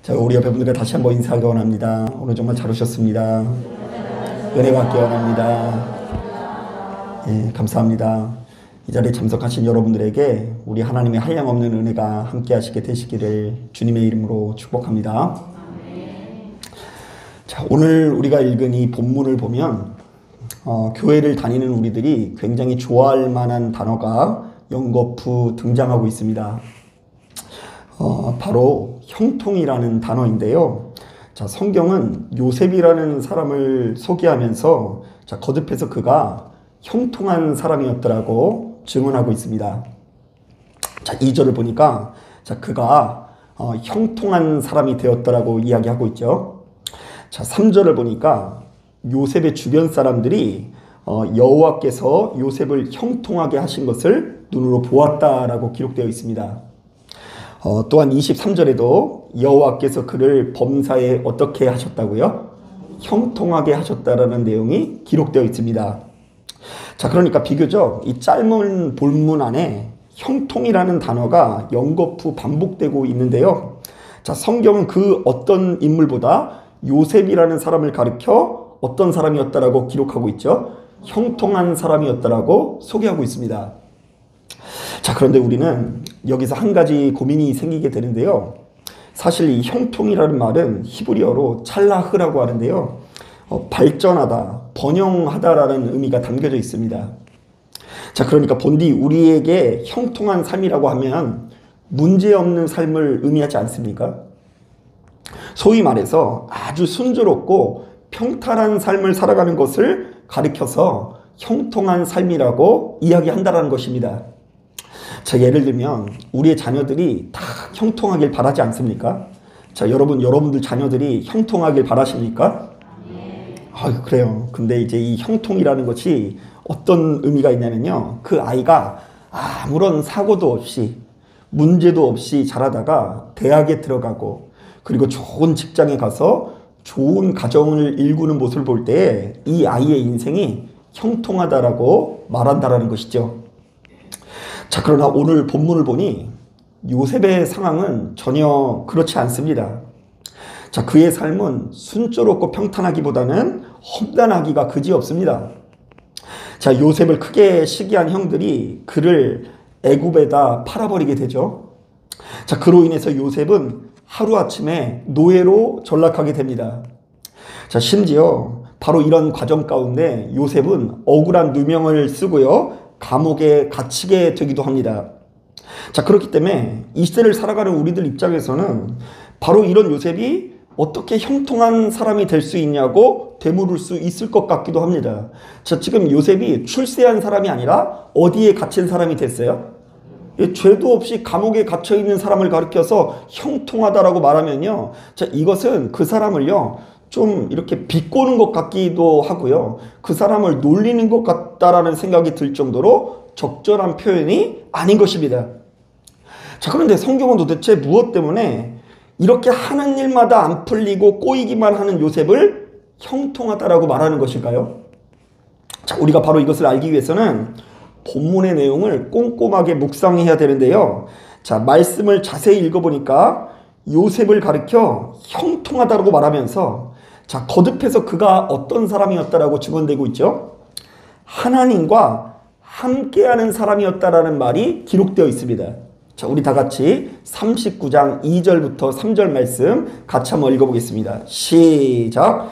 자, 우리 옆에 분들과 다시 한번 인사하기 원합니다. 오늘 정말 잘 오셨습니다. 은혜 받기 원합니다. 예, 감사합니다. 이 자리에 참석하신 여러분들에게 우리 하나님의 한량없는 은혜가 함께 하시게 되시기를 주님의 이름으로 축복합니다. 자, 오늘 우리가 읽은 이 본문을 보면 교회를 다니는 우리들이 굉장히 좋아할 만한 단어가 연거푸 등장하고 있습니다. 바로 형통이라는 단어인데요. 자, 성경은 요셉이라는 사람을 소개하면서 자, 거듭해서 그가 형통한 사람이었더라고 증언하고 있습니다. 자, 2절을 보니까 자, 그가 형통한 사람이 되었더라고 이야기하고 있죠. 자, 3절을 보니까 요셉의 주변 사람들이 여호와께서 요셉을 형통하게 하신 것을 눈으로 보았다라고 기록되어 있습니다. 또한 23절에도 여호와께서 그를 범사에 어떻게 하셨다고요? 형통하게 하셨다라는 내용이 기록되어 있습니다. 자, 그러니까 비교적 이 짧은 본문 안에 형통이라는 단어가 연거푸 반복되고 있는데요. 자, 성경은 그 어떤 인물보다 요셉이라는 사람을 가리켜 어떤 사람이었다라고 기록하고 있죠. 형통한 사람이었다라고 소개하고 있습니다. 자, 그런데 우리는 여기서 한 가지 고민이 생기게 되는데요. 사실 이 형통이라는 말은 히브리어로 찰라흐라고 하는데요. 발전하다, 번영하다라는 의미가 담겨져 있습니다. 자, 그러니까 본디 우리에게 형통한 삶이라고 하면 문제없는 삶을 의미하지 않습니까? 소위 말해서 아주 순조롭고 평탄한 삶을 살아가는 것을 가리켜서 형통한 삶이라고 이야기한다는 것입니다. 자, 예를 들면 우리의 자녀들이 다 형통하길 바라지 않습니까? 자, 여러분들 자녀들이 형통하길 바라십니까? 그래요. 근데 이제 이 형통이라는 것이 어떤 의미가 있냐면요. 그 아이가 아무런 사고도 없이 문제도 없이 자라다가 대학에 들어가고 그리고 좋은 직장에 가서 좋은 가정을 일구는 모습을 볼 때 이 아이의 인생이 형통하다라고 말한다라는 것이죠. 자, 그러나 오늘 본문을 보니 요셉의 상황은 전혀 그렇지 않습니다. 자, 그의 삶은 순조롭고 평탄하기보다는 험난하기가 그지없습니다. 자, 요셉을 크게 시기한 형들이 그를 애굽에다 팔아버리게 되죠. 자, 그로 인해서 요셉은 하루아침에 노예로 전락하게 됩니다. 자, 심지어 바로 이런 과정 가운데 요셉은 억울한 누명을 쓰고요. 감옥에 갇히게 되기도 합니다. 자, 그렇기 때문에 이 시대를 살아가는 우리들 입장에서는 바로 이런 요셉이 어떻게 형통한 사람이 될 수 있냐고 되물을 수 있을 것 같기도 합니다. 자, 지금 요셉이 출세한 사람이 아니라 어디에 갇힌 사람이 됐어요? 죄도 없이 감옥에 갇혀 있는 사람을 가리켜서 형통하다라고 말하면요. 자, 이것은 그 사람을요. 좀 이렇게 비꼬는 것 같기도 하고요. 그 사람을 놀리는 것 같다라는 생각이 들 정도로 적절한 표현이 아닌 것입니다. 자, 그런데 성경은 도대체 무엇 때문에 이렇게 하는 일마다 안 풀리고 꼬이기만 하는 요셉을 형통하다라고 말하는 것일까요? 자, 우리가 바로 이것을 알기 위해서는 본문의 내용을 꼼꼼하게 묵상해야 되는데요. 자, 말씀을 자세히 읽어보니까 요셉을 가리켜 형통하다라고 말하면서 자, 거듭해서 그가 어떤 사람이었다라고 증언되고 있죠. 하나님과 함께하는 사람이었다라는 말이 기록되어 있습니다. 자, 우리 다 같이 39장 2절부터 3절 말씀 같이 한번 읽어보겠습니다. 시작.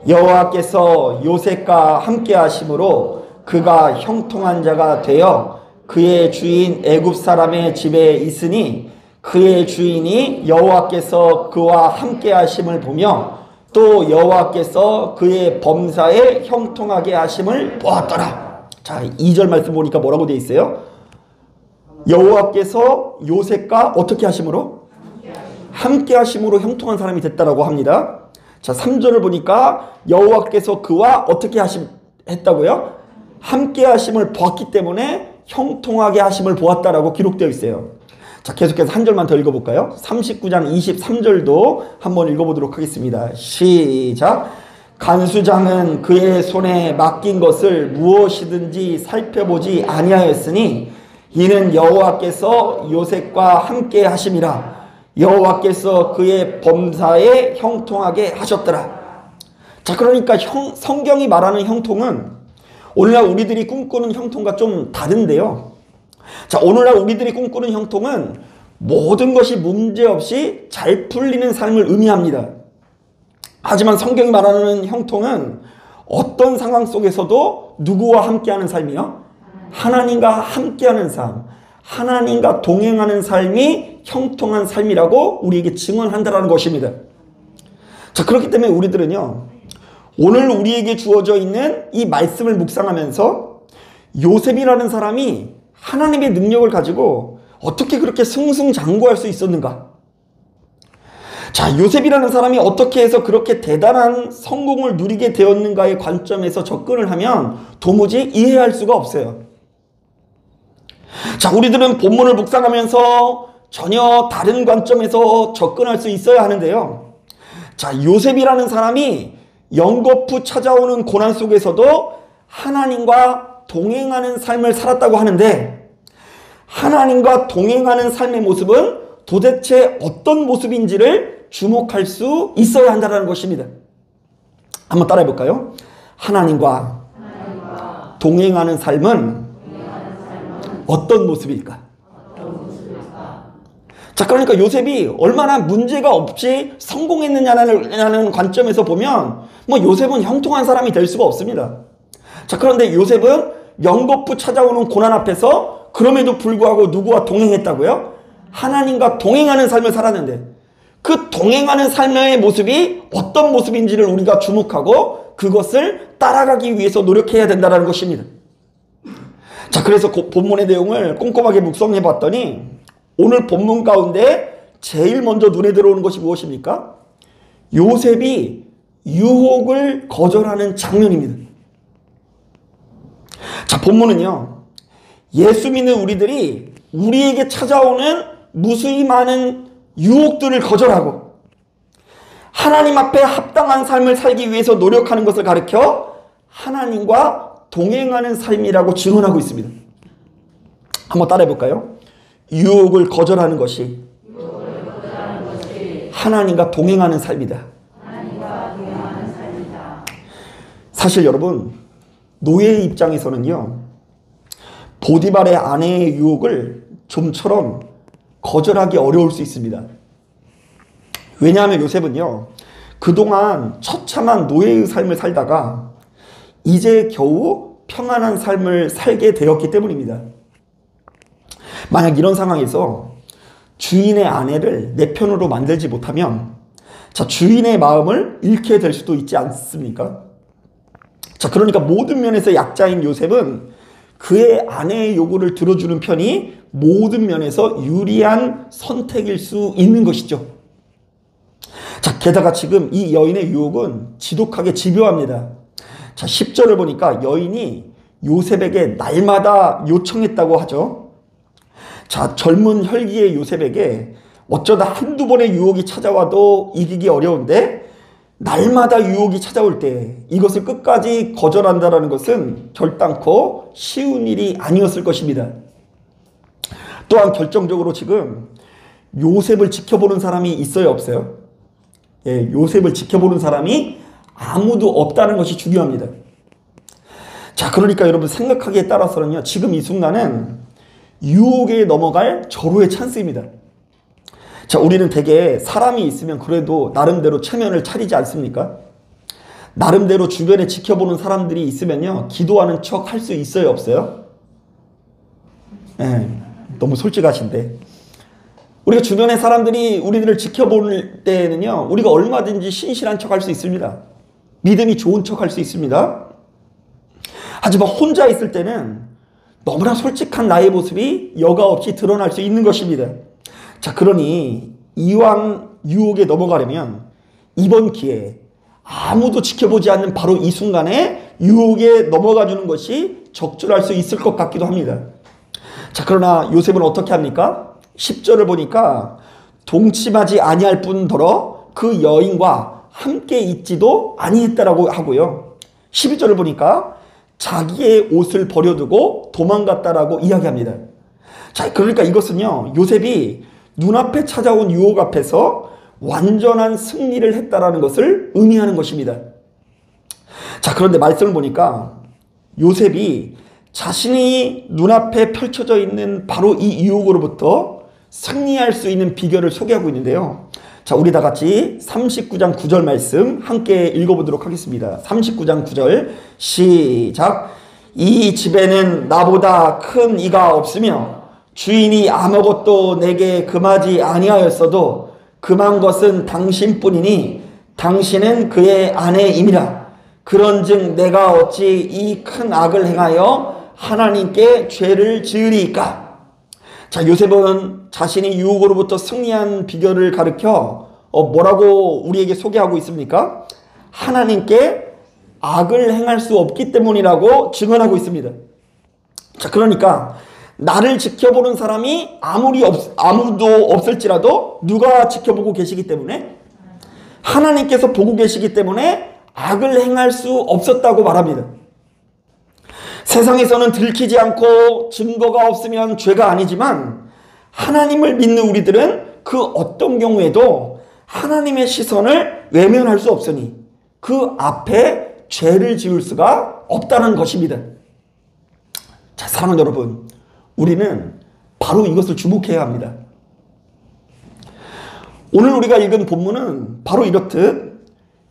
여호와께서 요셉과 함께 하심으로 그가 형통한 자가 되어 그의 주인 애굽 사람의 집에 있으니 그의 주인이 여호와께서 그와 함께 하심을 보며 또 여호와께서 그의 범사에 형통하게 하심을 보았더라. 자, 2절 말씀 보니까 뭐라고 되어 있어요? 여호와께서 요셉과 어떻게 하심으로? 함께 하심으로 형통한 사람이 됐다라고 합니다. 자, 3절을 보니까 여호와께서 그와 어떻게 했다고요? 함께 하심을 보았기 때문에 형통하게 하심을 보았다라고 기록되어 있어요. 자, 계속해서 한 절만 더 읽어볼까요? 39장 23절도 한번 읽어보도록 하겠습니다. 시작. 간수장은 그의 손에 맡긴 것을 무엇이든지 살펴보지 아니하였으니 이는 여호와께서 요셉과 함께 하심이라. 여호와께서 그의 범사에 형통하게 하셨더라. 자, 그러니까 성경이 말하는 형통은 오늘날 우리들이 꿈꾸는 형통과 좀 다른데요. 자, 오늘날 우리들이 꿈꾸는 형통은 모든 것이 문제없이 잘 풀리는 삶을 의미합니다. 하지만 성경이 말하는 형통은 어떤 상황 속에서도 누구와 함께하는 삶이요? 하나님과 함께하는 삶, 하나님과 동행하는 삶이 형통한 삶이라고 우리에게 증언한다는 것입니다. 자, 그렇기 때문에 우리들은요, 오늘 우리에게 주어져 있는 이 말씀을 묵상하면서 요셉이라는 사람이 하나님의 능력을 가지고 어떻게 그렇게 승승장구할 수 있었는가? 자, 요셉이라는 사람이 어떻게 해서 그렇게 대단한 성공을 누리게 되었는가의 관점에서 접근을 하면 도무지 이해할 수가 없어요. 자, 우리들은 본문을 묵상하면서 전혀 다른 관점에서 접근할 수 있어야 하는데요. 자, 요셉이라는 사람이 연거푸 찾아오는 고난 속에서도 하나님과 동행하는 삶을 살았다고 하는데, 하나님과 동행하는 삶의 모습은 도대체 어떤 모습인지를 주목할 수 있어야 한다는 것입니다. 한번 따라해 볼까요? 하나님과 동행하는 삶은 어떤 모습일까? 자, 그러니까 요셉이 얼마나 문제가 없이 성공했느냐는 관점에서 보면 뭐 요셉은 형통한 사람이 될 수가 없습니다. 자, 그런데 요셉은 연거푸 찾아오는 고난 앞에서 그럼에도 불구하고 누구와 동행했다고요? 하나님과 동행하는 삶을 살았는데, 그 동행하는 삶의 모습이 어떤 모습인지를 우리가 주목하고 그것을 따라가기 위해서 노력해야 된다는 것입니다. 자, 그래서 본문의 내용을 꼼꼼하게 묵상해 봤더니 오늘 본문 가운데 제일 먼저 눈에 들어오는 것이 무엇입니까? 요셉이 유혹을 거절하는 장면입니다. 자, 본문은요, 예수 믿는 우리들이 우리에게 찾아오는 무수히 많은 유혹들을 거절하고 하나님 앞에 합당한 삶을 살기 위해서 노력하는 것을 가르쳐 하나님과 동행하는 삶이라고 증언하고 있습니다. 한번 따라해 볼까요? 유혹을 거절하는 것이 하나님과 동행하는 삶이다. 사실 여러분, 노예의 입장에서는요, 보디발의 아내의 유혹을 좀처럼 거절하기 어려울 수 있습니다. 왜냐하면 요셉은요, 그동안 처참한 노예의 삶을 살다가 이제 겨우 평안한 삶을 살게 되었기 때문입니다. 만약 이런 상황에서 주인의 아내를 내 편으로 만들지 못하면, 자, 주인의 마음을 잃게 될 수도 있지 않습니까? 자, 그러니까 모든 면에서 약자인 요셉은 그의 아내의 요구를 들어주는 편이 모든 면에서 유리한 선택일 수 있는 것이죠. 자, 게다가 지금 이 여인의 유혹은 지독하게 집요합니다. 자, 10절을 보니까 여인이 요셉에게 날마다 요청했다고 하죠. 자, 젊은 혈기의 요셉에게 어쩌다 한두 번의 유혹이 찾아와도 이기기 어려운데 날마다 유혹이 찾아올 때 이것을 끝까지 거절한다는 것은 결단코 쉬운 일이 아니었을 것입니다. 또한 결정적으로 지금 요셉을 지켜보는 사람이 있어요, 없어요? 예, 요셉을 지켜보는 사람이 아무도 없다는 것이 중요합니다. 자, 그러니까 여러분 생각하기에 따라서는요, 지금 이 순간은 유혹에 넘어갈 절호의 찬스입니다. 자, 우리는 대개 사람이 있으면 그래도 나름대로 체면을 차리지 않습니까? 나름대로 주변에 지켜보는 사람들이 있으면요, 기도하는 척 할 수 있어요, 없어요? 네, 너무 솔직하신데. 우리가 주변의 사람들이 우리들을 지켜볼 때에는요, 우리가 얼마든지 신실한 척 할 수 있습니다. 믿음이 좋은 척 할 수 있습니다. 하지만 혼자 있을 때는 너무나 솔직한 나의 모습이 여과 없이 드러날 수 있는 것입니다. 자, 그러니 이왕 유혹에 넘어가려면 이번 기회에 아무도 지켜보지 않는 바로 이 순간에 유혹에 넘어가 주는 것이 적절할 수 있을 것 같기도 합니다. 자, 그러나 요셉은 어떻게 합니까? 10절을 보니까 동침하지 아니할 뿐더러 그 여인과 함께 있지도 아니했다라고 하고요. 12절을 보니까 자기의 옷을 버려두고 도망갔다라고 이야기합니다. 자, 그러니까 이것은요, 요셉이 눈앞에 찾아온 유혹 앞에서 완전한 승리를 했다라는 것을 의미하는 것입니다. 자, 그런데 말씀을 보니까 요셉이 자신이 눈앞에 펼쳐져 있는 바로 이 유혹으로부터 승리할 수 있는 비결을 소개하고 있는데요. 자, 우리 다 같이 39장 9절 말씀 함께 읽어보도록 하겠습니다. 39장 9절 시작. 이 집에는 나보다 큰 이가 없으며 주인이 아무것도 내게 금하지 아니하였어도 금한 것은 당신뿐이니 당신은 그의 아내임이라. 그런즉 내가 어찌 이 큰 악을 행하여 하나님께 죄를 지으리이까. 자, 요셉은 자신이 유혹으로부터 승리한 비결을 가르쳐 뭐라고 우리에게 소개하고 있습니까? 하나님께 악을 행할 수 없기 때문이라고 증언하고 있습니다. 자, 그러니까 나를 지켜보는 사람이 아무도 없을지라도 누가 지켜보고 계시기 때문에? 하나님께서 보고 계시기 때문에 악을 행할 수 없었다고 말합니다. 세상에서는 들키지 않고 증거가 없으면 죄가 아니지만 하나님을 믿는 우리들은 그 어떤 경우에도 하나님의 시선을 외면할 수 없으니 그 앞에 죄를 지을 수가 없다는 것입니다. 자, 사랑하는 여러분, 우리는 바로 이것을 주목해야 합니다. 오늘 우리가 읽은 본문은 바로 이렇듯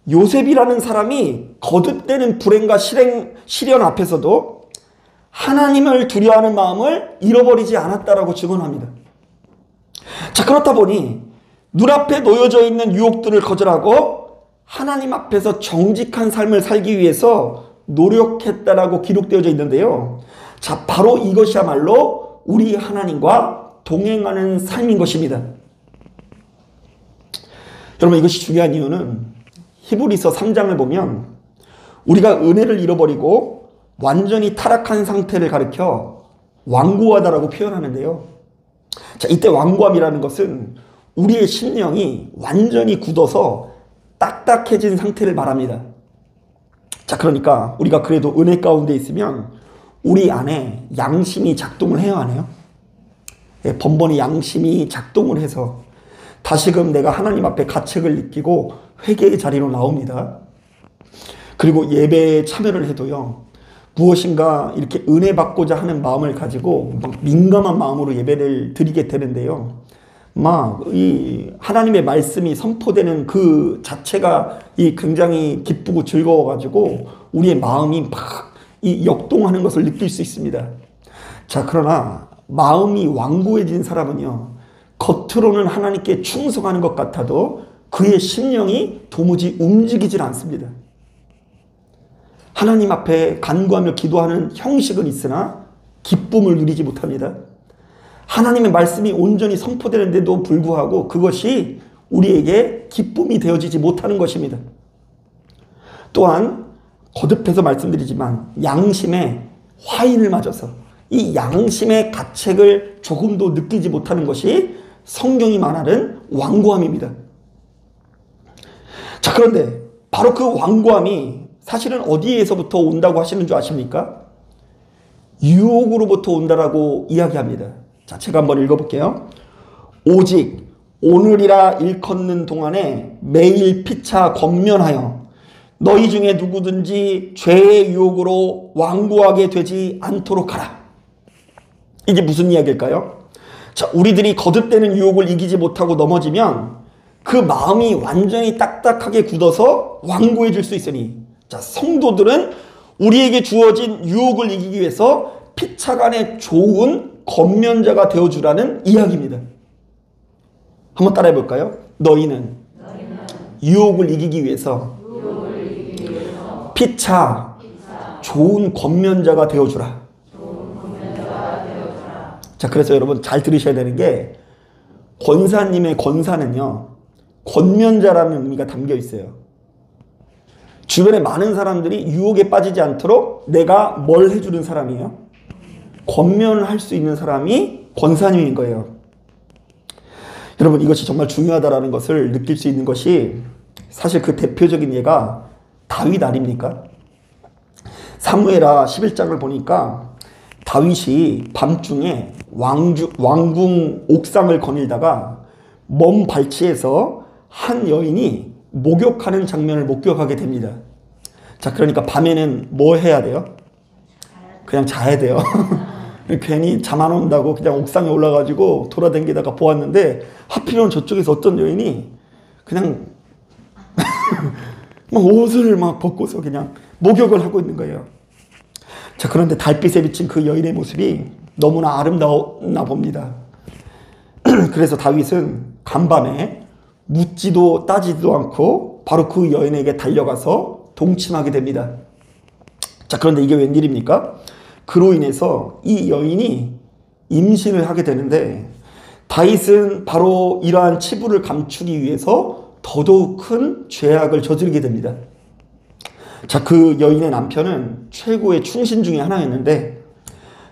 요셉이라는 사람이 거듭되는 불행과 시련 앞에서도 하나님을 두려워하는 마음을 잃어버리지 않았다라고 증언합니다. 자, 그렇다 보니 눈앞에 놓여져 있는 유혹들을 거절하고 하나님 앞에서 정직한 삶을 살기 위해서 노력했다라고 기록되어져 있는데요. 자, 바로 이것이야말로 우리 하나님과 동행하는 삶인 것입니다. 여러분, 이것이 중요한 이유는 히브리서 3장을 보면 우리가 은혜를 잃어버리고 완전히 타락한 상태를 가리켜 완고하다라고 표현하는데요. 자, 이때 완고함이라는 것은 우리의 심령이 완전히 굳어서 딱딱해진 상태를 말합니다. 자, 그러니까 우리가 그래도 은혜 가운데 있으면 우리 안에 양심이 작동을 해야 하네요. 예, 번번이 양심이 작동을 해서 다시금 내가 하나님 앞에 가책을 느끼고 회개의 자리로 나옵니다. 그리고 예배에 참여를 해도요, 무엇인가 이렇게 은혜 받고자 하는 마음을 가지고 막 민감한 마음으로 예배를 드리게 되는데요. 막 이 하나님의 말씀이 선포되는 그 자체가 이 굉장히 기쁘고 즐거워가지고 우리의 마음이 막 이 역동하는 것을 느낄 수 있습니다. 자, 그러나 마음이 완고해진 사람은요, 겉으로는 하나님께 충성하는 것 같아도 그의 심령이 도무지 움직이질 않습니다. 하나님 앞에 간구하며 기도하는 형식은 있으나 기쁨을 누리지 못합니다. 하나님의 말씀이 온전히 선포되는데도 불구하고 그것이 우리에게 기쁨이 되어지지 못하는 것입니다. 또한 거듭해서 말씀드리지만 양심에 화인을 맞아서 이 양심의 가책을 조금도 느끼지 못하는 것이 성경이 말하는 완고함입니다. 자, 그런데 바로 그 완고함이 사실은 어디에서부터 온다고 하시는 줄 아십니까? 유혹으로부터 온다라고 이야기합니다. 자, 제가 한번 읽어볼게요. 오직 오늘이라 일컫는 동안에 매일 피차 권면하여 너희 중에 누구든지 죄의 유혹으로 완고하게 되지 않도록 하라. 이게 무슨 이야기일까요? 자, 우리들이 거듭되는 유혹을 이기지 못하고 넘어지면 그 마음이 완전히 딱딱하게 굳어서 완고해질 수 있으니, 자, 성도들은 우리에게 주어진 유혹을 이기기 위해서 피차간의 좋은 권면자가 되어주라는 이야기입니다. 한번 따라해 볼까요? 너희는 유혹을 이기기 위해서 피차 좋은 권면자가 되어주라. 자, 그래서 여러분 잘 들으셔야 되는 게, 권사님의 권사는요, 권면자라는 의미가 담겨 있어요. 주변에 많은 사람들이 유혹에 빠지지 않도록 내가 뭘 해주는 사람이에요? 권면을 할 수 있는 사람이 권사님인 거예요. 여러분, 이것이 정말 중요하다는 것을 느낄 수 있는 것이 사실 그 대표적인 예가 다윗 아닙니까? 사무엘하 11장을 보니까 다윗이 밤중에 왕궁 옥상을 거닐다가 먼 발치에서 한 여인이 목욕하는 장면을 목격하게 됩니다. 자, 그러니까 밤에는 뭐 해야 돼요? 그냥 자야 돼요. 괜히 잠 안 온다고 그냥 옥상에 올라가지고 돌아다니다가 보았는데 하필이면 저쪽에서 어떤 여인이 그냥 막 옷을 막 벗고서 그냥 목욕을 하고 있는 거예요. 자, 그런데 달빛에 비친 그 여인의 모습이 너무나 아름다웠나 봅니다. 그래서 다윗은 간밤에 묻지도 따지도 않고 바로 그 여인에게 달려가서 동침하게 됩니다. 자, 그런데 이게 웬일입니까? 그로 인해서 이 여인이 임신을 하게 되는데 다윗은 바로 이러한 치부를 감추기 위해서 더더욱 큰 죄악을 저지르게 됩니다. 자, 그 여인의 남편은 최고의 충신 중에 하나였는데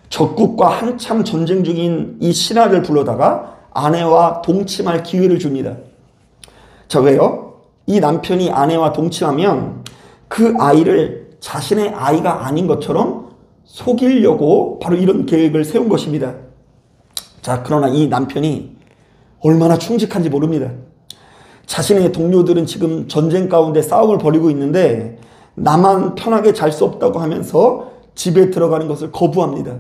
적국과 한참 전쟁 중인 이 신하를 불러다가 아내와 동침할 기회를 줍니다. 자, 왜요? 이 남편이 아내와 동침하면 그 아이를 자신의 아이가 아닌 것처럼 속이려고 바로 이런 계획을 세운 것입니다. 자, 그러나 이 남편이 얼마나 충직한지 모릅니다. 자신의 동료들은 지금 전쟁 가운데 싸움을 벌이고 있는데 나만 편하게 잘 수 없다고 하면서 집에 들어가는 것을 거부합니다.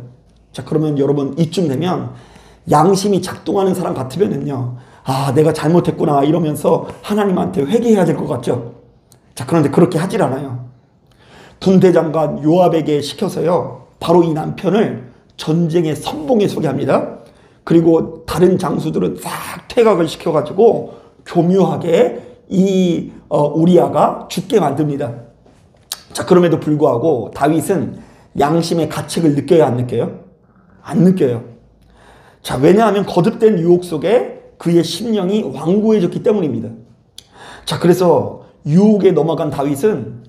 자, 그러면 여러분 이쯤 되면 양심이 작동하는 사람 같으면은요, 아, 내가 잘못했구나 이러면서 하나님한테 회개해야 될 것 같죠. 자, 그런데 그렇게 하질 않아요. 군대장관 요압에게 시켜서요, 바로 이 남편을 전쟁의 선봉에 서게 합니다. 그리고 다른 장수들은 싹 퇴각을 시켜가지고 교묘하게 이 우리아가 죽게 만듭니다. 자, 그럼에도 불구하고 다윗은 양심의 가책을 느껴요, 안 느껴요? 안 느껴요. 자, 왜냐하면 거듭된 유혹 속에 그의 심령이 완고해졌기 때문입니다. 자, 그래서 유혹에 넘어간 다윗은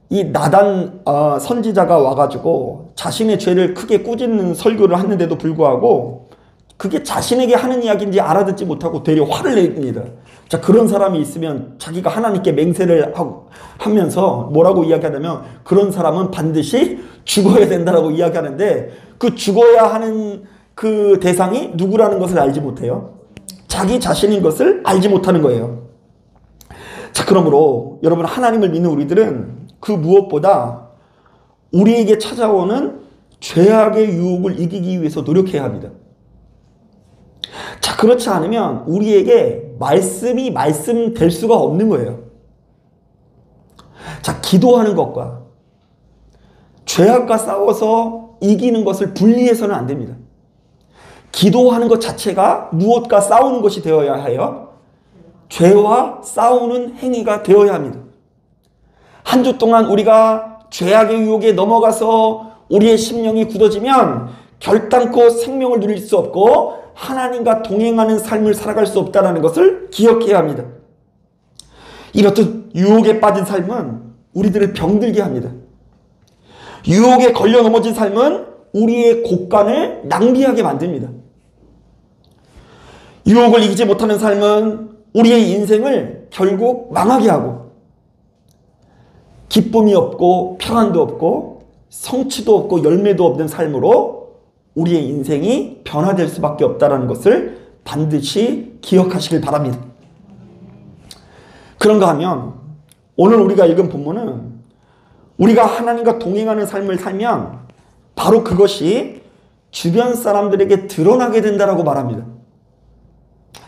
이 나단 선지자가 와가지고 자신의 죄를 크게 꾸짖는 설교를 하는데도 불구하고 그게 자신에게 하는 이야기인지 알아듣지 못하고 되려 화를 냅니다. 자, 그런 사람이 있으면 자기가 하나님께 맹세를 하면서 뭐라고 이야기하냐면 그런 사람은 반드시 죽어야 된다라고 이야기하는데 그 죽어야 하는 그 대상이 누구라는 것을 알지 못해요. 자기 자신인 것을 알지 못하는 거예요. 자, 그러므로 여러분, 하나님을 믿는 우리들은 그 무엇보다 우리에게 찾아오는 죄악의 유혹을 이기기 위해서 노력해야 합니다. 자, 그렇지 않으면 우리에게 말씀이 말씀될 수가 없는 거예요. 자, 기도하는 것과 죄악과 싸워서 이기는 것을 분리해서는 안 됩니다. 기도하는 것 자체가 무엇과 싸우는 것이 되어야 해요? 죄와 싸우는 행위가 되어야 합니다. 한 주 동안 우리가 죄악의 유혹에 넘어가서 우리의 심령이 굳어지면 결단코 생명을 누릴 수 없고 하나님과 동행하는 삶을 살아갈 수 없다는 것을 기억해야 합니다. 이렇듯 유혹에 빠진 삶은 우리들을 병들게 합니다. 유혹에 걸려 넘어진 삶은 우리의 곳간을 낭비하게 만듭니다. 유혹을 이기지 못하는 삶은 우리의 인생을 결국 망하게 하고 기쁨이 없고 평안도 없고 성취도 없고 열매도 없는 삶으로 우리의 인생이 변화될 수밖에 없다는 것을 반드시 기억하시길 바랍니다. 그런가 하면 오늘 우리가 읽은 본문은 우리가 하나님과 동행하는 삶을 살면 바로 그것이 주변 사람들에게 드러나게 된다라고 말합니다.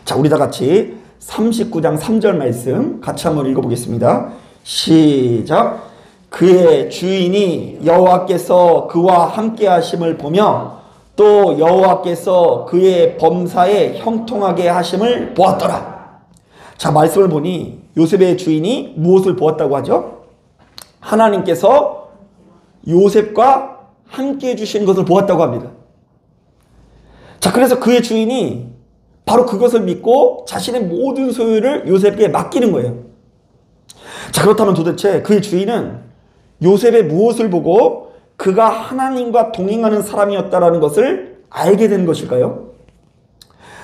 자, 우리 다 같이 39장 3절 말씀 같이 한번 읽어보겠습니다. 시작. 그의 주인이 여호와께서 그와 함께 하심을 보며 또 여호와께서 그의 범사에 형통하게 하심을 보았더라. 자, 말씀을 보니 요셉의 주인이 무엇을 보았다고 하죠? 하나님께서 요셉과 함께 해주신 것을 보았다고 합니다. 자, 그래서 그의 주인이 바로 그것을 믿고 자신의 모든 소유를 요셉에게 맡기는 거예요. 자, 그렇다면 도대체 그의 주인은 요셉의 무엇을 보고 그가 하나님과 동행하는 사람이었다라는 것을 알게 된 것일까요?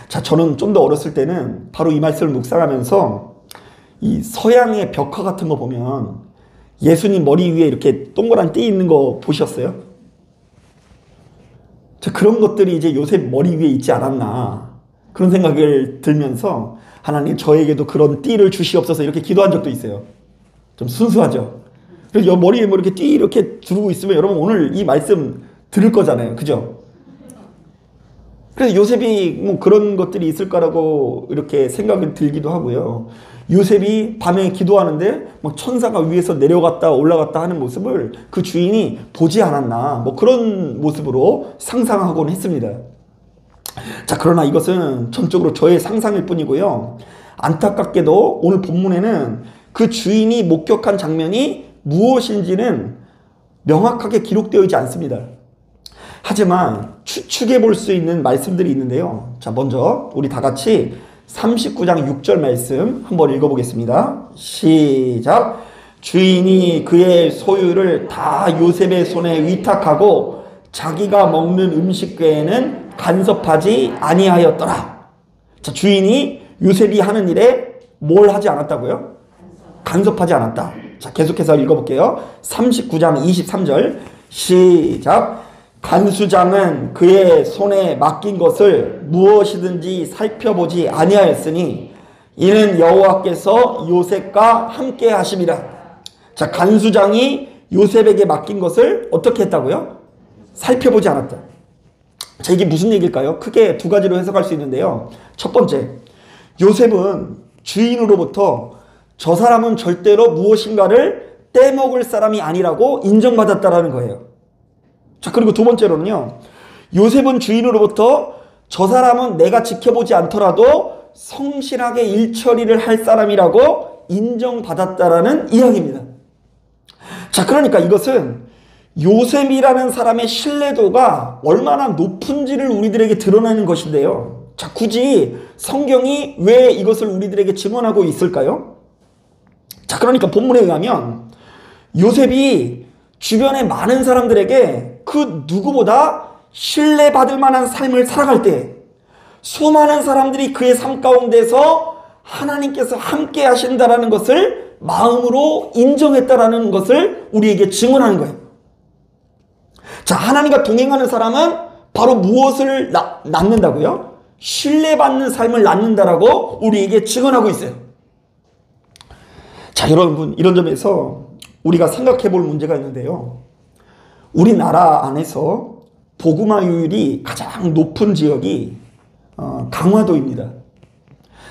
자, 저는 좀 더 어렸을 때는 바로 이 말씀을 묵상하면서 이 서양의 벽화 같은 거 보면 예수님 머리 위에 이렇게 동그란 띠 있는 거 보셨어요? 자, 그런 것들이 이제 요셉 머리 위에 있지 않았나 그런 생각을 들면서 하나님 저에게도 그런 띠를 주시옵소서 이렇게 기도한 적도 있어요. 좀 순수하죠. 그래서 머리에 뭐 이렇게 띠 이렇게 두르고 있으면 여러분 오늘 이 말씀 들을 거잖아요. 그죠? 그래서 요셉이 뭐 그런 것들이 있을 거라고 이렇게 생각이 들기도 하고요. 요셉이 밤에 기도하는데 막 천사가 위에서 내려갔다 올라갔다 하는 모습을 그 주인이 보지 않았나 뭐 그런 모습으로 상상하곤 했습니다. 자, 그러나 이것은 전적으로 저의 상상일 뿐이고요. 안타깝게도 오늘 본문에는 그 주인이 목격한 장면이 무엇인지는 명확하게 기록되어 있지 않습니다. 하지만 추측해 볼 수 있는 말씀들이 있는데요. 자, 먼저 우리 다 같이 39장 6절 말씀 한번 읽어보겠습니다. 시작. 주인이 그의 소유를 다 요셉의 손에 위탁하고 자기가 먹는 음식 외에는 간섭하지 아니하였더라. 자, 주인이 요셉이 하는 일에 뭘 하지 않았다고요? 간섭하지 않았다. 자, 계속해서 읽어볼게요. 39장 23절 시작. 간수장은 그의 손에 맡긴 것을 무엇이든지 살펴보지 아니하였으니 이는 여호와께서 요셉과 함께 하심이라. 자, 간수장이 요셉에게 맡긴 것을 어떻게 했다고요? 살펴보지 않았다. 자, 이게 무슨 얘기일까요? 크게 두 가지로 해석할 수 있는데요. 첫 번째, 요셉은 주인으로부터 저 사람은 절대로 무엇인가를 떼먹을 사람이 아니라고 인정받았다라는 거예요. 자, 그리고 두 번째로는요. 요셉은 주인으로부터 저 사람은 내가 지켜보지 않더라도 성실하게 일처리를 할 사람이라고 인정받았다라는 이야기입니다. 자, 그러니까 이것은 요셉이라는 사람의 신뢰도가 얼마나 높은지를 우리들에게 드러내는 것인데요. 자, 굳이 성경이 왜 이것을 우리들에게 증언하고 있을까요? 자, 그러니까 본문에 의하면 요셉이 주변의 많은 사람들에게 그 누구보다 신뢰받을 만한 삶을 살아갈 때 수많은 사람들이 그의 삶 가운데서 하나님께서 함께 하신다라는 것을 마음으로 인정했다라는 것을 우리에게 증언하는 거예요. 자, 하나님과 동행하는 사람은 바로 무엇을 낳는다고요? 신뢰받는 삶을 낳는다라고 우리에게 증언하고 있어요. 자, 여러분, 이런 점에서 우리가 생각해 볼 문제가 있는데요. 우리나라 안에서 복음화율이 가장 높은 지역이 강화도입니다.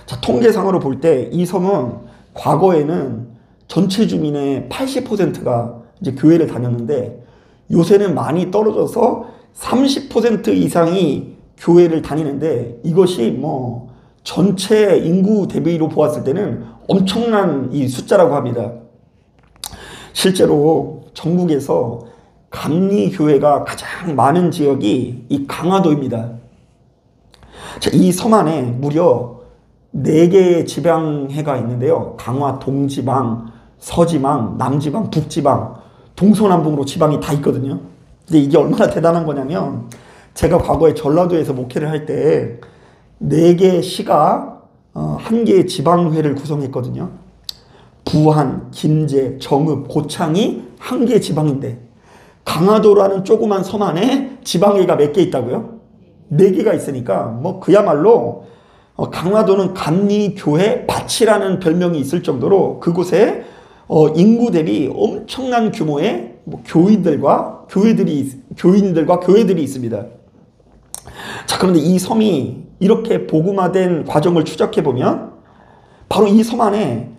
자, 통계상으로 볼 때 이 섬은 과거에는 전체 주민의 80%가 이제 교회를 다녔는데 요새는 많이 떨어져서 30% 이상이 교회를 다니는데 이것이 뭐 전체 인구 대비로 보았을 때는 엄청난 이 숫자라고 합니다. 실제로 전국에서 감리교회가 가장 많은 지역이 이 강화도입니다. 자, 이 섬 안에 무려 4개의 지방해가 있는데요. 강화 동지방, 서지방, 남지방, 북지방, 동서남북으로 지방이 다 있거든요. 근데 이게 얼마나 대단한 거냐면 제가 과거에 전라도에서 목회를 할 때 4개의 시가 1개의 지방회를 구성했거든요. 부안, 김제, 정읍, 고창이 1개의 지방인데 강화도라는 조그만 섬 안에 지방회가 몇 개 있다고요? 4개가 있으니까 뭐 그야말로 강화도는 감리교회 밭이라는 별명이 있을 정도로 그곳에 인구 대비 엄청난 규모의 뭐 교인들과 교회들이 있습니다. 자, 그런데 이 섬이 이렇게 복음화된 과정을 추적해 보면 바로 이 섬 안에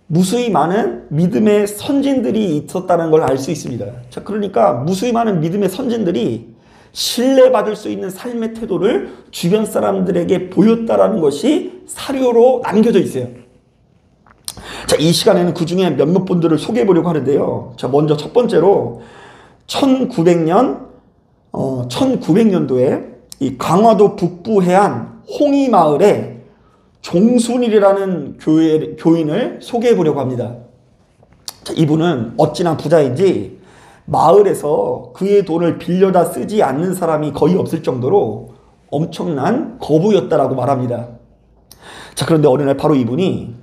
무수히 많은 믿음의 선진들이 있었다는 걸 알 수 있습니다. 자, 그러니까 무수히 많은 믿음의 선진들이 신뢰받을 수 있는 삶의 태도를 주변 사람들에게 보였다라는 것이 사료로 남겨져 있어요. 자, 이 시간에는 그 중에 몇몇 분들을 소개해 보려고 하는데요. 자, 먼저 첫 번째로 1900년도에 이 강화도 북부 해안 홍이마을에 종순일이라는 교인을 소개해 보려고 합니다. 자, 이분은 어찌나 부자인지 마을에서 그의 돈을 빌려다 쓰지 않는 사람이 거의 없을 정도로 엄청난 거부였다라고 말합니다. 자, 그런데 어느 날 바로 이분이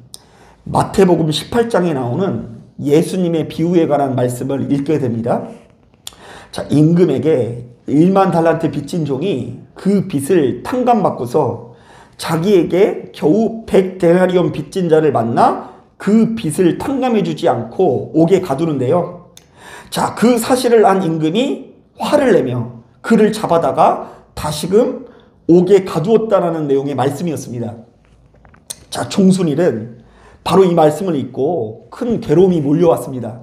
마태복음 18장에 나오는 예수님의 비유에 관한 말씀을 읽게 됩니다. 자, 임금에게 1만 달란트 빚진 종이 그 빚을 탕감받고서 자기에게 겨우 100데나리온 빚진 자를 만나 그 빚을 탕감해주지 않고 옥에 가두는데요. 자, 그 사실을 안 임금이 화를 내며 그를 잡아다가 다시금 옥에 가두었다라는 내용의 말씀이었습니다. 자, 종순일은 바로 이 말씀을 읽고 큰 괴로움이 몰려왔습니다.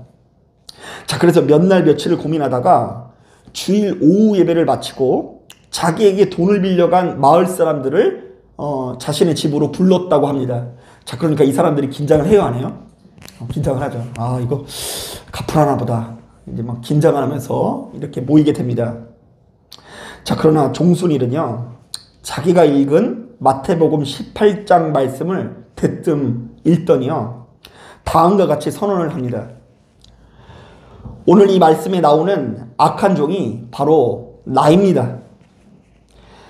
자, 그래서 몇 날 며칠을 고민하다가 주일 오후 예배를 마치고 자기에게 돈을 빌려간 마을 사람들을 자신의 집으로 불렀다고 합니다. 자, 그러니까 이 사람들이 긴장을 해요, 안 해요? 긴장을 하죠. 아, 이거 갚으라나 보다. 이제 막 긴장을 하면서 이렇게 모이게 됩니다. 자, 그러나 종순일은요, 자기가 읽은 마태복음 18장 말씀을 대뜸 읽더니요, 다음과 같이 선언을 합니다. 오늘 이 말씀에 나오는 악한 종이 바로 나입니다.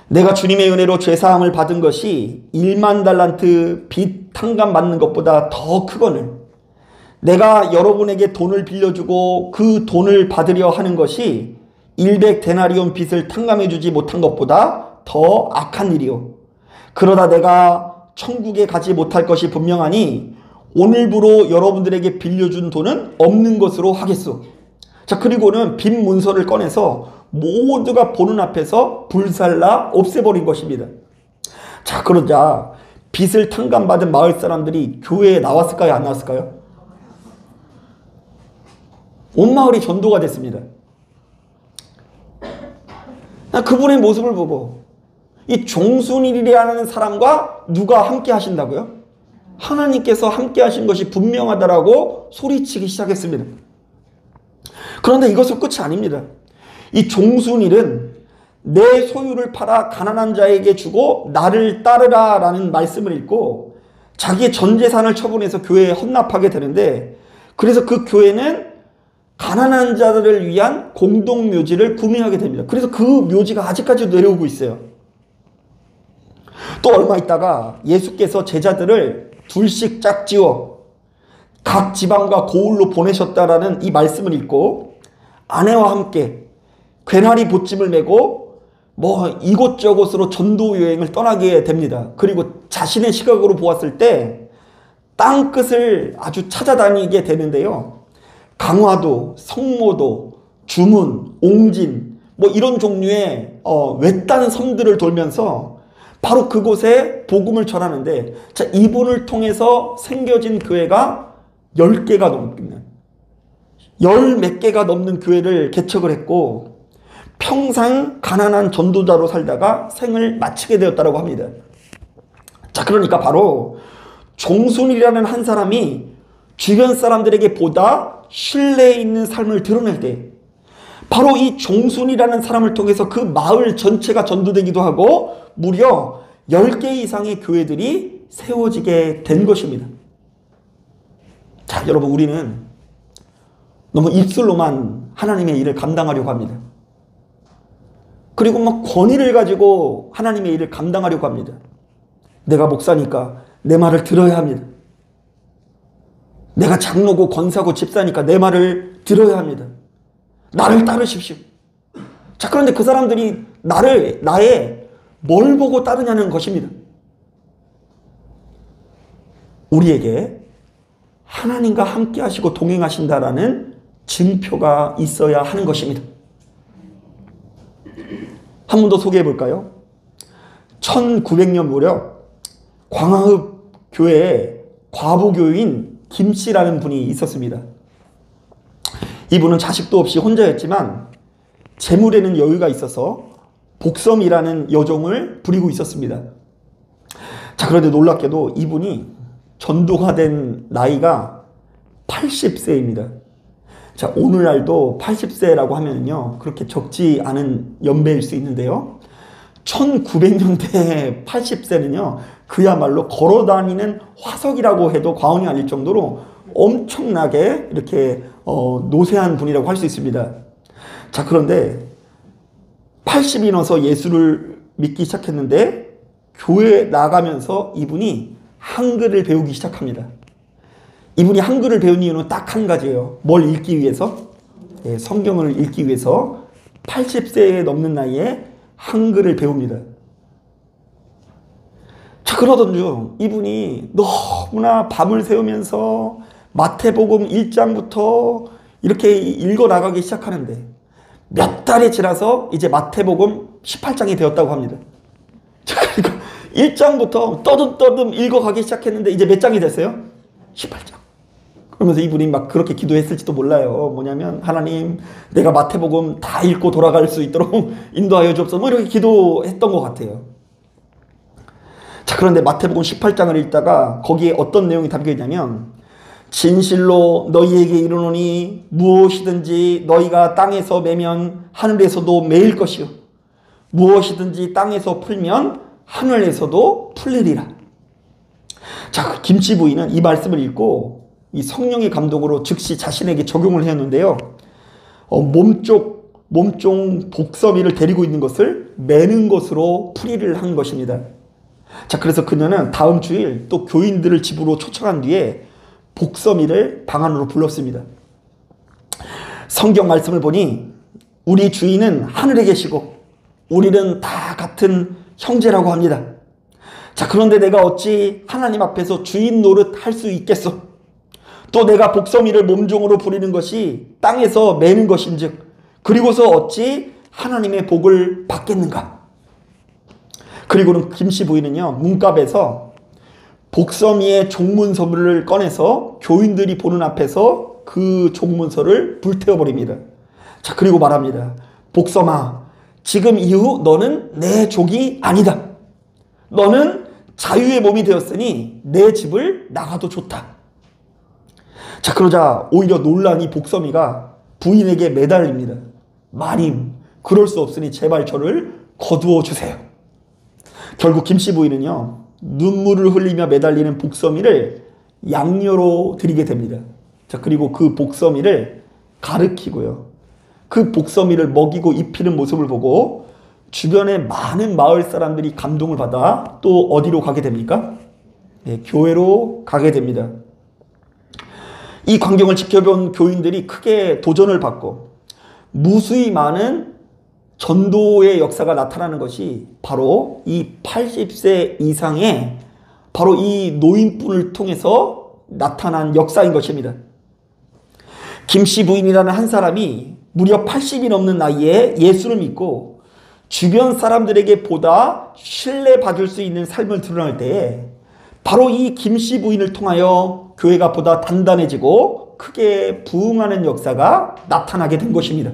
내가 주님의 은혜로 죄사함을 받은 것이 1만 달란트 빚 탕감받는 것보다 더 크거늘 내가 여러분에게 돈을 빌려주고 그 돈을 받으려 하는 것이 100데나리온 빚을 탕감해주지 못한 것보다 더 악한 일이요. 그러다 내가 천국에 가지 못할 것이 분명하니 오늘부로 여러분들에게 빌려준 돈은 없는 것으로 하겠소. 자, 그리고는 빚 문서를 꺼내서 모두가 보는 앞에서 불살라 없애버린 것입니다. 자, 그러자 빚을 탕감받은 마을 사람들이 교회에 나왔을까요? 안 나왔을까요? 온 마을이 전도가 됐습니다. 그분의 모습을 보고 이 종순일이라는 사람과 누가 함께 하신다고요? 하나님께서 함께 하신 것이 분명하다라고 소리치기 시작했습니다. 그런데 이것은 끝이 아닙니다. 이 종순일은 내 소유를 팔아 가난한 자에게 주고 나를 따르라 라는 말씀을 읽고 자기의 전 재산을 처분해서 교회에 헌납하게 되는데, 그래서 그 교회는 가난한 자들을 위한 공동묘지를 구매하게 됩니다. 그래서 그 묘지가 아직까지도 내려오고 있어요. 또 얼마 있다가 예수께서 제자들을 둘씩 짝지어 각 지방과 고을로 보내셨다라는 이 말씀을 읽고 아내와 함께 괴나리 보찜을 메고 이곳저곳으로 전도 여행을 떠나게 됩니다. 그리고 자신의 시각으로 보았을 때 땅끝을 아주 찾아다니게 되는데요. 강화도, 성모도, 주문, 옹진 이런 종류의 외딴 섬들을 돌면서 바로 그곳에 복음을 전하는데, 자, 이분을 통해서 생겨진 교회가 10개가 넘는, 10몇 개가 넘는 교회를 개척을 했고 평생 가난한 전도자로 살다가 생을 마치게 되었다고 합니다. 자, 그러니까 바로 종순이라는 한 사람이 주변 사람들에게 보다 신뢰 있는 삶을 드러낼 때 바로 이 종순이라는 사람을 통해서 그 마을 전체가 전도되기도 하고 무려 10개 이상의 교회들이 세워지게 된 것입니다. 자, 여러분, 우리는 너무 입술로만 하나님의 일을 감당하려고 합니다. 그리고 권위를 가지고 하나님의 일을 감당하려고 합니다. 내가 목사니까 내 말을 들어야 합니다. 내가 장로고 권사고 집사니까 내 말을 들어야 합니다. 나를 따르십시오. 자, 그런데 그 사람들이 나의 뭘 보고 따르냐는 것입니다. 우리에게 하나님과 함께 하시고 동행하신다라는 증표가 있어야 하는 것입니다. 한 번 더 소개해 볼까요? 1900년 무렵 광화읍 교회에 과부교인 김씨라는 분이 있었습니다. 이분은 자식도 없이 혼자였지만 재물에는 여유가 있어서 복섬이라는 여종을 부리고 있었습니다. 자, 그런데 놀랍게도 이분이 전도가 된 나이가 80세입니다. 자, 오늘날도 80세라고 하면요, 그렇게 적지 않은 연배일 수 있는데요. 1900년대 80세는요, 그야말로 걸어다니는 화석이라고 해도 과언이 아닐 정도로 엄청나게 이렇게 노쇠한 분이라고 할 수 있습니다. 자, 그런데 80이 넘어서 예수를 믿기 시작했는데 교회에 나가면서 이분이 한글을 배우기 시작합니다. 이분이 한글을 배운 이유는 딱 한 가지예요. 뭘 읽기 위해서? 성경을 읽기 위해서 80세에 넘는 나이에 한글을 배웁니다. 자, 그러던 중 이분이 너무나 밤을 새우면서 마태복음 1장부터 이렇게 읽어 나가기 시작하는데 몇 달이 지나서 이제 마태복음 18장이 되었다고 합니다. 자, 그러니까 1장부터 떠듬떠듬 읽어가기 시작했는데 이제 몇 장이 됐어요? 18장. 그러면서 이분이 막 그렇게 기도했을지도 몰라요. 뭐냐면 하나님, 내가 마태복음 다 읽고 돌아갈 수 있도록 인도하여 주옵소서, 뭐 이렇게 기도했던 것 같아요. 자, 그런데 마태복음 18장을 읽다가 거기에 어떤 내용이 담겨 있냐면, 진실로 너희에게 이르노니 무엇이든지 너희가 땅에서 매면 하늘에서도 매일 것이요 무엇이든지 땅에서 풀면 하늘에서도 풀리리라. 자, 김씨 부인은 이 말씀을 읽고 이 성령의 감동으로 즉시 자신에게 적용을 했는데요. 몸종 복서미를 데리고 있는 것을 매는 것으로 풀이를 한 것입니다. 자, 그래서 그녀는 다음 주일 또 교인들을 집으로 초청한 뒤에 복서미를 방 안으로 불렀습니다. 성경 말씀을 보니 우리 주인은 하늘에 계시고 우리는 다 같은 형제라고 합니다. 자, 그런데 내가 어찌 하나님 앞에서 주인 노릇 할 수 있겠소? 또 내가 복서미를 몸종으로 부리는 것이 땅에서 매는 것인즉 그리고서 어찌 하나님의 복을 받겠는가? 그리고는 김씨 부인은요, 문갑에서 복서미의 종문서를 꺼내서 교인들이 보는 앞에서 그 종문서를 불태워버립니다. 자, 그리고 말합니다. 복서마, 지금 이후 너는 내 족이 아니다. 너는 자유의 몸이 되었으니 내 집을 나가도 좋다. 자, 그러자 오히려 놀란 이 복서미가 부인에게 매달립니다. 마님, 그럴 수 없으니 제발 저를 거두어 주세요. 결국 김씨 부인은요, 눈물을 흘리며 매달리는 복서미를 양녀로 드리게 됩니다. 자, 그리고 그 복서미를 가르치고요, 그 복서미를 먹이고 입히는 모습을 보고 주변의 많은 마을 사람들이 감동을 받아 또 어디로 가게 됩니까? 네, 교회로 가게 됩니다. 이 광경을 지켜본 교인들이 크게 도전을 받고 무수히 많은 전도의 역사가 나타나는 것이 바로 이 80세 이상의 바로 이 노인분을 통해서 나타난 역사인 것입니다. 김씨 부인이라는 한 사람이 무려 80이 넘는 나이에 예수를 믿고 주변 사람들에게 보다 신뢰받을 수 있는 삶을 드러낼 때에 바로 이 김씨 부인을 통하여 교회가 보다 단단해지고 크게 부흥하는 역사가 나타나게 된 것입니다.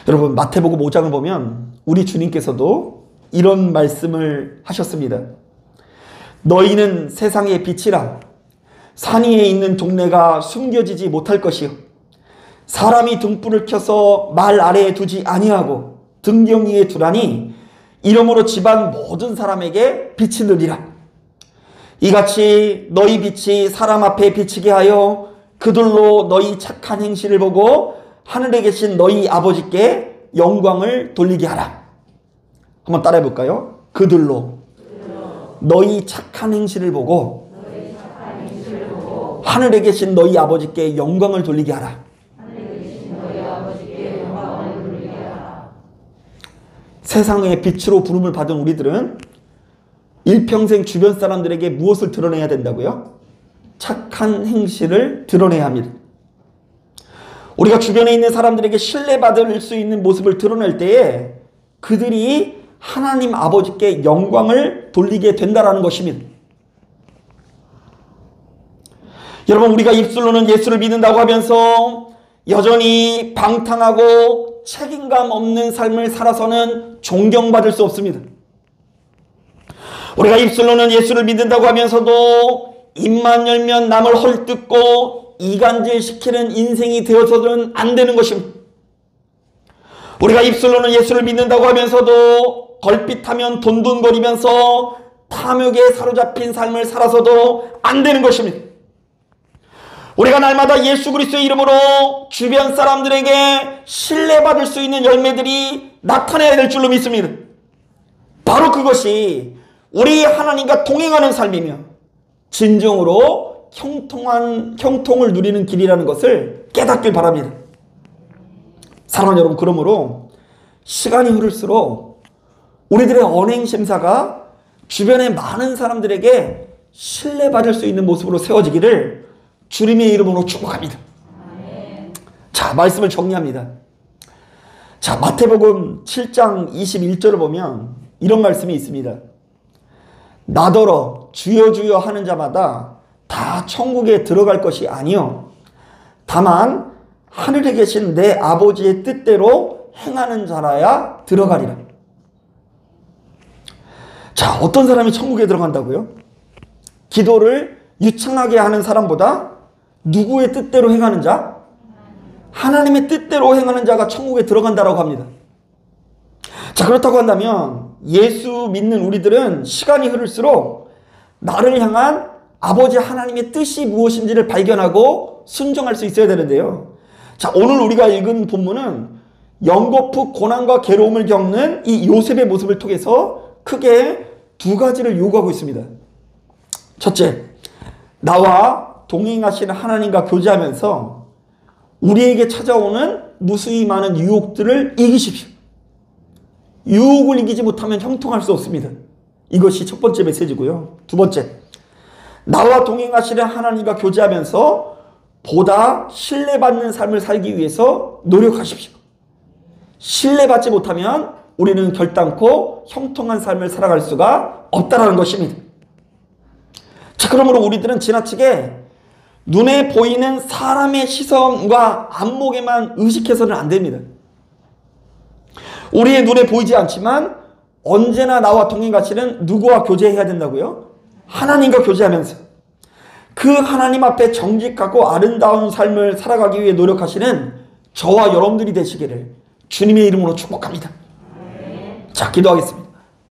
여러분, 마태복음 5장을 보면 우리 주님께서도 이런 말씀을 하셨습니다. 너희는 세상의 빛이라. 산 위에 있는 동네가 숨겨지지 못할 것이요 사람이 등불을 켜서 말 아래에 두지 아니하고 등경 위에 두라니 이러므로 집안 모든 사람에게 빛이 되리라. 이같이 너희 빛이 사람 앞에 비치게 하여 그들로 너희 착한 행실을 보고 하늘에 계신 너희 아버지께 영광을 돌리게 하라. 한번 따라해 볼까요? 그들로 너희 착한 행실을 보고 하늘에 계신 너희 아버지께 영광을 돌리게 하라. 세상의 빛으로 부름을 받은 우리들은 일평생 주변 사람들에게 무엇을 드러내야 된다고요? 착한 행실을 드러내야 합니다. 우리가 주변에 있는 사람들에게 신뢰받을 수 있는 모습을 드러낼 때에 그들이 하나님 아버지께 영광을 돌리게 된다는 것입니다. 여러분, 우리가 입술로는 예수를 믿는다고 하면서 여전히 방탕하고 책임감 없는 삶을 살아서는 존경받을 수 없습니다. 우리가 입술로는 예수를 믿는다고 하면서도 입만 열면 남을 헐뜯고 이간질시키는 인생이 되어서는 안 되는 것입니다. 우리가 입술로는 예수를 믿는다고 하면서도 걸핏하면 돈돈거리면서 탐욕에 사로잡힌 삶을 살아서도 안 되는 것입니다. 우리가 날마다 예수 그리스도의 이름으로 주변 사람들에게 신뢰받을 수 있는 열매들이 나타나야 될 줄로 믿습니다. 바로 그것이 우리 하나님과 동행하는 삶이며 진정으로 형통을 누리는 길이라는 것을 깨닫길 바랍니다. 사랑하는 여러분, 그러므로 시간이 흐를수록 우리들의 언행 심사가 주변의 많은 사람들에게 신뢰받을 수 있는 모습으로 세워지기를 주님의 이름으로 축복합니다. 자, 말씀을 정리합니다. 자, 마태복음 7장 21절을 보면 이런 말씀이 있습니다. 나더러 주여 주여 하는 자마다 다 천국에 들어갈 것이 아니요 다만 하늘에 계신 내 아버지의 뜻대로 행하는 자라야 들어가리라. 자, 어떤 사람이 천국에 들어간다고요? 기도를 유창하게 하는 사람보다 누구의 뜻대로 행하는 자? 하나님의 뜻대로 행하는 자가 천국에 들어간다라고 합니다. 자, 그렇다고 한다면 예수 믿는 우리들은 시간이 흐를수록 나를 향한 아버지 하나님의 뜻이 무엇인지를 발견하고 순종할 수 있어야 되는데요. 자, 오늘 우리가 읽은 본문은 연거푸 고난과 괴로움을 겪는 이 요셉의 모습을 통해서 크게 두 가지를 요구하고 있습니다. 첫째, 나와 동행하시는 하나님과 교제하면서 우리에게 찾아오는 무수히 많은 유혹들을 이기십시오. 유혹을 이기지 못하면 형통할 수 없습니다. 이것이 첫 번째 메시지고요. 두 번째, 나와 동행하시는 하나님과 교제하면서 보다 신뢰받는 삶을 살기 위해서 노력하십시오. 신뢰받지 못하면 우리는 결단코 형통한 삶을 살아갈 수가 없다는 것입니다. 자, 그러므로 우리들은 지나치게 눈에 보이는 사람의 시선과 안목에만 의식해서는 안 됩니다. 우리의 눈에 보이지 않지만 언제나 나와 동행하시는 누구와 교제해야 된다고요? 하나님과 교제하면서 그 하나님 앞에 정직하고 아름다운 삶을 살아가기 위해 노력하시는 저와 여러분들이 되시기를 주님의 이름으로 축복합니다. 자, 기도하겠습니다.